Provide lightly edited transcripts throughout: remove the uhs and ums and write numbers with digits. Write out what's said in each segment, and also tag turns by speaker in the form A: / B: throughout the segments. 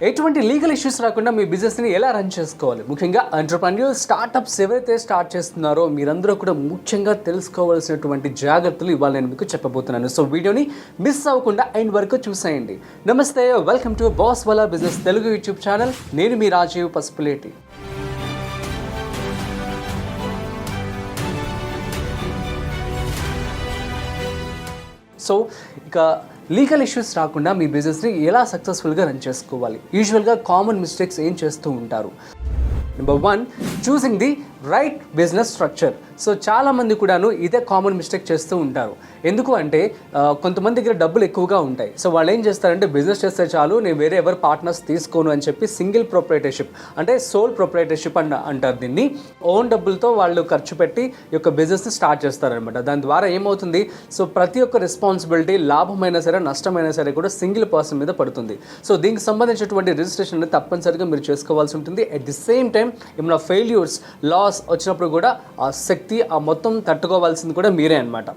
A: ఎటువంటి legal issues రాకుండా మీ బిజినెస్ని ఎలా రన్ చేసుకోవాలి, ముఖ్యంగా ఎంటర్‌ప్రెన్యూర్ స్టార్టప్స్ ఎవరైతే స్టార్ట్ చేస్తున్నారో మీరందరూ కూడా ముఖ్యంగా తెలుసుకోవాల్సినటువంటి జాగ్రత్తలు ఇవాళ నేను మీకు చెప్పబోతున్నాను. సో వీడియోని మిస్ అవ్వకుండా ఎండ్ వరకు చూసేయండి. నమస్తే, welcome to boss wala business Telugu YouTube channel. నేను మీ రాజీవ్ పసుపులేటి. సో ఇక లీగల్ ఇష్యూస్ రాకుండా మీ బిజినెస్ని ఎలా సక్సెస్ఫుల్గా రన్ చేసుకోవాలి, యూజువల్గా కామన్ మిస్టేక్స్ ఏం చేస్తూ ఉంటారు. Number 1, choosing the right business structure. So చాలామంది కూడాను ఇదే కామన్ మిస్టేక్ చేస్తూ ఉంటారు. ఎందుకు అంటే కొంతమంది దగ్గర డబ్బులు ఎక్కువగా ఉంటాయి. సో వాళ్ళు ఏం చేస్తారంటే బిజినెస్ చేస్తే చాలు, నేను వేరే ఎవరు పార్ట్నర్స్ తీసుకోను అని చెప్పి సింగిల్ ప్రొప్రైటర్షిప్ అంటే సోల్ ప్రొప్రైటర్షిప్ అంటారు దీన్ని. ఓన్ డబ్బులతో వాళ్ళు ఖర్చు పెట్టి ఈ యొక్క బిజినెస్ని స్టార్ట్ చేస్తారనమాట. దాని ద్వారా ఏమవుతుంది, సో ప్రతి ఒక్క రెస్పాన్సిబిలిటీ లాభమైనా సరే నష్టమైనా సరే కూడా సింగిల్ పర్సన్ మీద పడుతుంది. సో దీనికి సంబంధించినటువంటి రిజిస్ట్రేషన్ అనేది తప్పనిసరిగా మీరు చేసుకోవాల్సి ఉంటుంది. అట్ ది సేమ్ టైం ఏమైనా ఫెయిల్యూర్స్, లాస్ వచ్చినప్పుడు కూడా ఆ శక్తి, ఆ మొత్తం తట్టుకోవాల్సింది కూడా మీరే అనమాట.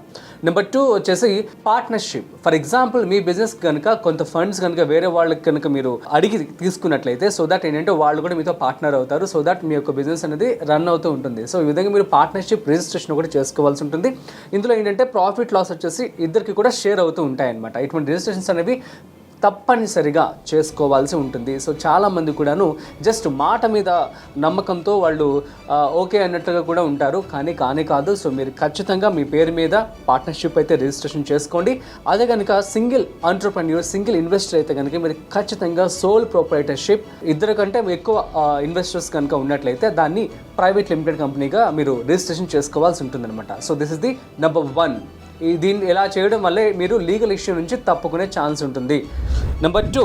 A: నెంబర్ 2 వచ్చేసి partnership. For example me business కనుక కొంత ఫండ్స్ కనుక వేరే వాళ్ళకి కనుక మీరు అడిగి తీసుకున్నట్లయితే, సో దట్ ఏంటంటే వాళ్ళు కూడా మీతో పార్ట్నర్ అవుతారు. సో దట్ మీ యొక్క బిజినెస్ అనేది రన్ అవుతూ ఉంటుంది. సో ఈ విధంగా మీరు పార్ట్నర్షిప్ రిజిస్ట్రేషన్ కూడా చేసుకోవాల్సి ఉంటుంది. ఇందులో ఏంటంటే ప్రాఫిట్ లాస్ వచ్చేసి ఇద్దరికి కూడా షేర్ అవుతూ ఉంటాయి అనమాట. ఇటువంటి రిజిస్ట్రేషన్స్ అనేవి తప్పనిసరిగా చేసుకోవాల్సి ఉంటుంది. సో చాలామంది కూడాను జస్ట్ మాట మీద నమ్మకంతో వాళ్ళు ఓకే అన్నట్టుగా కూడా ఉంటారు, కానీ కాదు. సో మీరు ఖచ్చితంగా మీ పేరు మీద పార్ట్నర్షిప్ అయితే రిజిస్ట్రేషన్ చేసుకోండి. అదే కనుక సింగిల్ ఎంటర్‌ప్రెన్యూర్, సింగిల్ ఇన్వెస్టర్ అయితే కనుక మీరు ఖచ్చితంగా సోల్ ప్రొప్రైటర్షిప్, ఇద్దరు కంటే ఎక్కువ ఇన్వెస్టర్స్ కనుక ఉన్నట్లయితే దాన్ని ప్రైవేట్ లిమిటెడ్ కంపెనీగా మీరు రిజిస్ట్రేషన్ చేసుకోవాల్సి ఉంటుందన్నమాట. So this is the number 1. దీన్ని ఇలా చేయడం వల్లే మీరు లీగల్ ఇష్యూ నుంచి తప్పుకునే ఛాన్స్ ఉంటుంది. Number 2,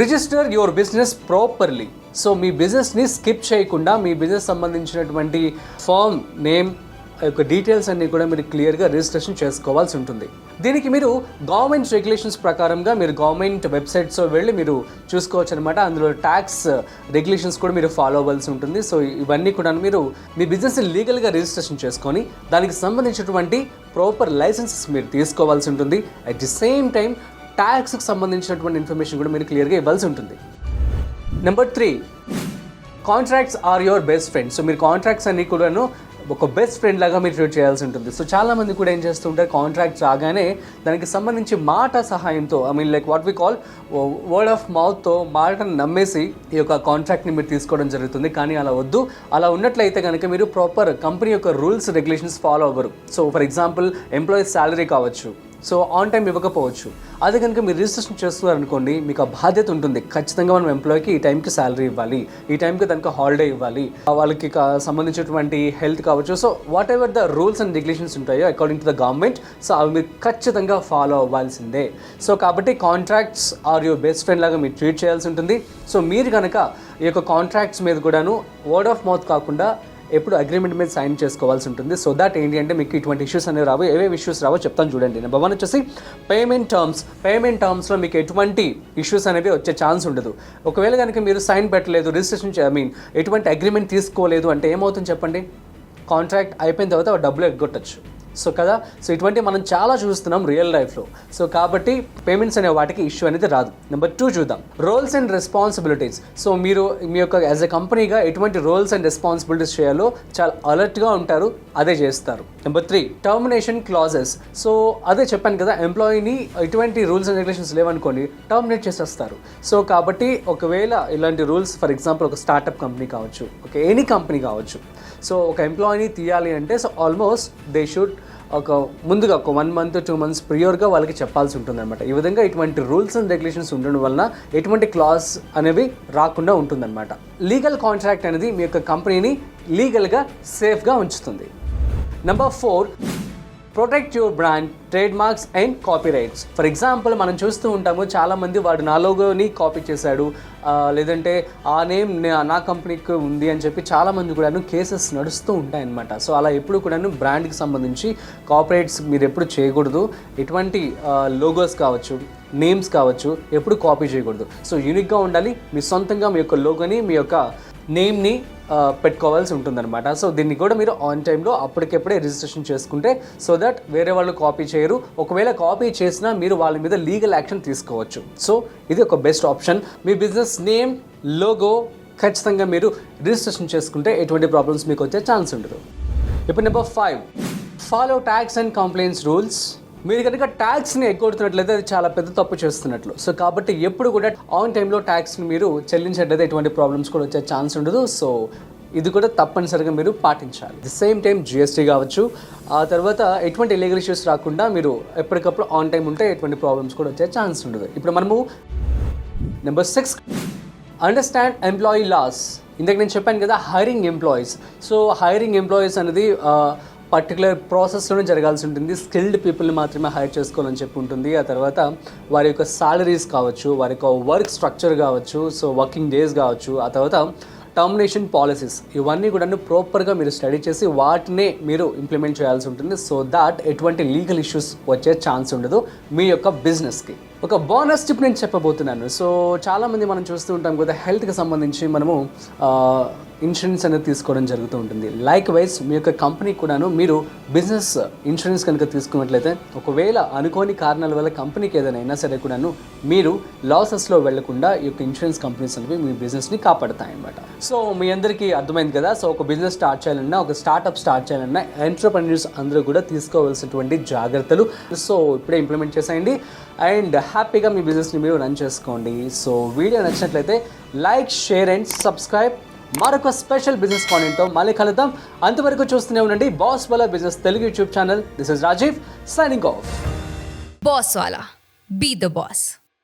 A: register your business properly. So మీ బిజినెస్ని స్కిప్ చేయకుండా మీ బిజినెస్ సంబంధించినటువంటి ఫామ్ నేమ్ యొక్క డీటెయిల్స్ అన్నీ కూడా మీరు క్లియర్గా రిజిస్ట్రేషన్ చేసుకోవాల్సి ఉంటుంది. దీనికి మీరు గవర్నమెంట్ రెగ్యులేషన్స్ ప్రకారంగా మీరు గవర్నమెంట్ వెబ్సైట్స్లో వెళ్ళి మీరు చూసుకోవచ్చు అనమాట. అందులో ట్యాక్స్ రెగ్యులేషన్స్ కూడా మీరు ఫాలో అవ్వాల్సి ఉంటుంది. సో ఇవన్నీ కూడా మీరు మీ బిజినెస్ లీగల్గా రిజిస్ట్రేషన్ చేసుకొని దానికి సంబంధించినటువంటి ప్రాపర్ లైసెన్సెస్ మీరు తీసుకోవాల్సి ఉంటుంది. అట్ ది సేమ్ టైం ట్యాక్స్కి సంబంధించినటువంటి ఇన్ఫర్మేషన్ కూడా మీరు క్లియర్గా ఇవ్వాల్సి ఉంటుంది. Number 3, contracts are your best friend. So మీరు కాంట్రాక్ట్స్ అన్నీ కూడాను ఒక బెస్ట్ ఫ్రెండ్ లాగా మీరు ట్రీట్ చేయాల్సి ఉంటుంది. సో చాలామంది కూడా ఏం చేస్తుంటారు, కాంట్రాక్ట్ రాగానే దానికి సంబంధించి మాట సహాయంతో, like what we call word of మౌత్తో మాటను నమ్మేసి ఈ యొక్క కాంట్రాక్ట్ని మీరు తీసుకోవడం జరుగుతుంది. కానీ అలా వద్దు. అలా ఉన్నట్లయితే కనుక మీరు ప్రాపర్ కంపెనీ యొక్క రూల్స్ రెగ్యులేషన్స్ ఫాలో అవ్వరు. So for example employees salary కావచ్చు, సో ఆన్ టైం ఇవ్వకపోవచ్చు. అదే కనుక మీరు రిజిస్ట్రేషన్ చేస్తున్నారనుకోండి, మీకు ఆ బాధ్యత ఉంటుంది. ఖచ్చితంగా మనం ఎంప్లాయీకి ఈ టైంకి శాలరీ ఇవ్వాలి, ఈ టైంకి దానికి హాలిడే ఇవ్వాలి, వాళ్ళకి సంబంధించినటువంటి హెల్త్ కావచ్చు. So whatever the rules and regulations ఉంటాయో according to the government, so అవి మీరు ఖచ్చితంగా ఫాలో అవ్వాల్సిందే. సో కాబట్టి contracts are your best friend లాగా మీరు ట్రీట్ చేయాల్సి ఉంటుంది. సో మీరు కనుక ఈ యొక్క కాంట్రాక్ట్స్ మీద కూడాను వర్డ్ ఆఫ్ మౌత్ కాకుండా ఎప్పుడు అగ్రిమెంట్ మీద సైన్ చేసుకోవాల్సి ఉంటుంది. సో దట్ ఏంటి అంటే మీకు ఇటువంటి ఇష్యూస్ అనేవి రావు. ఏవేవి ఇష్యూస్ రావో చెప్తాను చూడండి. నెంబర్ 1 వచ్చేసి పేమెంట్ టర్మ్స్లో మీకు ఎటువంటి ఇష్యూస్ అనేవి వచ్చే ఛాన్స్ ఉండదు. ఒకవేళ కనుక మీరు సైన్ పెట్టలేదు, రిజిస్ట్రేషన్ ఎటువంటి అగ్రిమెంట్ తీసుకోలేదు అంటే ఏమవుతుంది చెప్పండి, కాంట్రాక్ట్ అయిపోయిన తర్వాత డబ్బులు ఎగ్గొట్టచ్చు. సో కదా, సో ఇటువంటి మనం చాలా చూస్తున్నాం రియల్ లైఫ్లో. సో కాబట్టి పేమెంట్స్ అనే వాటికి ఇష్యూ అనేది రాదు. నెంబర్ 2 చూద్దాం, రోల్స్ అండ్ రెస్పాన్సిబిలిటీస్. సో మీరు మీ యొక్క యాజ్ ఎ కంపెనీగా ఎటువంటి రోల్స్ అండ్ రెస్పాన్సిబిలిటీస్ చేయాలో చాలా అలర్ట్గా ఉంటారు, అదే చేస్తారు. Number 3, termination clauses. సో అదే చెప్పాను కదా, ఎంప్లాయీని ఎటువంటి రూల్స్ అండ్ రెగ్యులేషన్స్ లేవనుకోండి టర్మినేట్ చేసేస్తారు. సో కాబట్టి ఒకవేళ ఇలాంటి రూల్స్, ఫర్ ఎగ్జాంపుల్ ఒక స్టార్టప్ కంపెనీ కావచ్చు, ఎనీ కంపెనీ కావచ్చు, సో ఒక ఎంప్లాయీని తీయాలి అంటే సో ఆల్మోస్ట్ దే షుడ్ ముందుగా ఒక 1 month 2 months ప్రియర్గా వాళ్ళకి చెప్పాల్సి ఉంటుందన్నమాట. ఈ విధంగా ఇటువంటి రూల్స్ అండ్ రెగ్యులేషన్స్ ఉండడం వలన ఎటువంటి క్లాస్ అనేవి రాకుండా ఉంటుందన్నమాట. లీగల్ కాంట్రాక్ట్ అనేది మీ యొక్క కంపెనీని లీగల్గా సేఫ్గా ఉంచుతుంది. Number 4, protect your brand, trade marks and copyrights. For example మనం చూస్తూ ఉంటాము, చాలామంది వాడు నా లోగోని కాపీ చేశాడు, లేదంటే ఆ నేమ్ నా కంపెనీకి ఉంది అని చెప్పి చాలామంది కూడాను కేసెస్ నడుస్తూ ఉంటాయన్నమాట. సో అలా ఎప్పుడు కూడాను బ్రాండ్కి సంబంధించి కాపీరైట్స్ మీరు ఎప్పుడు చేయకూడదు. ఎటువంటి లోగోస్ కావచ్చు, నేమ్స్ కావచ్చు ఎప్పుడు కాపీ చేయకూడదు. సో యూనిక్గా ఉండాలి. మీ సొంతంగా మీ యొక్క లోగోని, మీ యొక్క నేమ్ని పెట్టుకోవాల్సి ఉంటుందన్నమాట. సో దీన్ని కూడా మీరు ఆన్ టైంలో అప్పటికెప్పుడే రిజిస్ట్రేషన్ చేసుకుంటే సో దట్ వేరే వాళ్ళు కాపీ చేయరు. ఒకవేళ కాపీ చేసినా మీరు వాళ్ళ మీద లీగల్ యాక్షన్ తీసుకోవచ్చు. సో ఇది ఒక బెస్ట్ ఆప్షన్. మీ బిజినెస్ నేమ్, లోగో ఖచ్చితంగా మీరు రిజిస్ట్రేషన్ చేసుకుంటే ఎటువంటి ప్రాబ్లమ్స్ మీకు వచ్చే ఛాన్స్ ఉండదు. ఇప్పుడు number 5, follow tax and complaints rules. మీరు కనుక ట్యాక్స్ని ఎగ్గొడుతున్నట్లయితే అది చాలా పెద్ద తప్పు చేస్తున్నట్లు. సో కాబట్టి ఎప్పుడు కూడా ఆన్ టైంలో ట్యాక్స్ని మీరు చెల్లించినట్లయితే ఎటువంటి ప్రాబ్లమ్స్ కూడా వచ్చే ఛాన్స్ ఉండదు. సో ఇది కూడా తప్పనిసరిగా మీరు పాటించాలి. ది సేమ్ టైం జిఎస్టీ కావచ్చు, ఆ తర్వాత ఎటువంటి ఇల్లీగల్ ఇష్యూస్ రాకుండా మీరు ఎప్పటికప్పుడు ఆన్ టైం ఉంటే ఎటువంటి ప్రాబ్లమ్స్ కూడా వచ్చే ఛాన్స్ ఉండదు. ఇప్పుడు మనము నెంబర్ 6, అండర్స్టాండ్ ఎంప్లాయీ లాస్. ఇందాక నేను చెప్పాను కదా hiring employees. So hiring employees అనేది పర్టికులర్ ప్రాసెస్లోనే జరగాల్సి ఉంటుంది. స్కిల్డ్ పీపుల్ని మాత్రమే హైర్ చేసుకోవాలని చెప్పి ఉంటుంది. ఆ తర్వాత వారి యొక్క సాలరీస్ కావచ్చు, వారి యొక్క వర్క్ స్ట్రక్చర్ కావచ్చు, సో వర్కింగ్ డేస్ కావచ్చు, ఆ తర్వాత టర్మినేషన్ పాలసీస్, ఇవన్నీ కూడా ప్రాపర్గా మీరు స్టడీ చేసి వాటినే మీరు ఇంప్లిమెంట్ చేయాల్సి ఉంటుంది. సో దాట్ ఎటువంటి లీగల్ ఇష్యూస్ వచ్చే ఛాన్స్ ఉండదు మీ యొక్క బిజినెస్కి. ఒక బోనస్ టిప్ నేను చెప్పబోతున్నాను. సో చాలామంది మనం చూస్తూ ఉంటాం కదా, హెల్త్కి సంబంధించి మనము ఇన్సూరెన్స్ అనేది తీసుకోవడం జరుగుతూ ఉంటుంది. లైక్ వైజ్ మీ యొక్క కంపెనీ కూడాను మీరు బిజినెస్ ఇన్సూరెన్స్ కనుక తీసుకున్నట్లయితే ఒకవేళ అనుకోని కారణాల వల్ల కంపెనీకి ఏదైనా అయినా సరే కూడాను మీరు లాసెస్లో వెళ్లకుండా ఈ యొక్క ఇన్సూరెన్స్ కంపెనీస్ అనేవి మీ బిజినెస్ని కాపాడుతాయి అన్నమాట. సో మీ అందరికీ అర్థమైంది కదా. సో ఒక బిజినెస్ స్టార్ట్ చేయాలన్నా, ఒక స్టార్ట్అప్ స్టార్ట్ చేయాలన్నా ఎంటర్‌ప్రెన్యూర్స్ అందరూ కూడా తీసుకోవాల్సినటువంటి జాగ్రత్తలు సో ఇప్పుడే ఇంప్లిమెంట్ చేసేయండి అండ్ హ్యాపీగా మీ బిజినెస్ని మీరు రన్ చేసుకోండి. సో వీడియో నచ్చినట్లయితే లైక్, షేర్ అండ్ సబ్స్క్రైబ్. మరొక స్పెషల్ బిజినెస్ కాంటెంట్తో మళ్ళీ కలుద్దాం. అంతవరకు చూస్తూనే ఉండండి boss wala business Telugu YouTube channel. This is Rajiv signing off.
B: Boss wala, be the boss.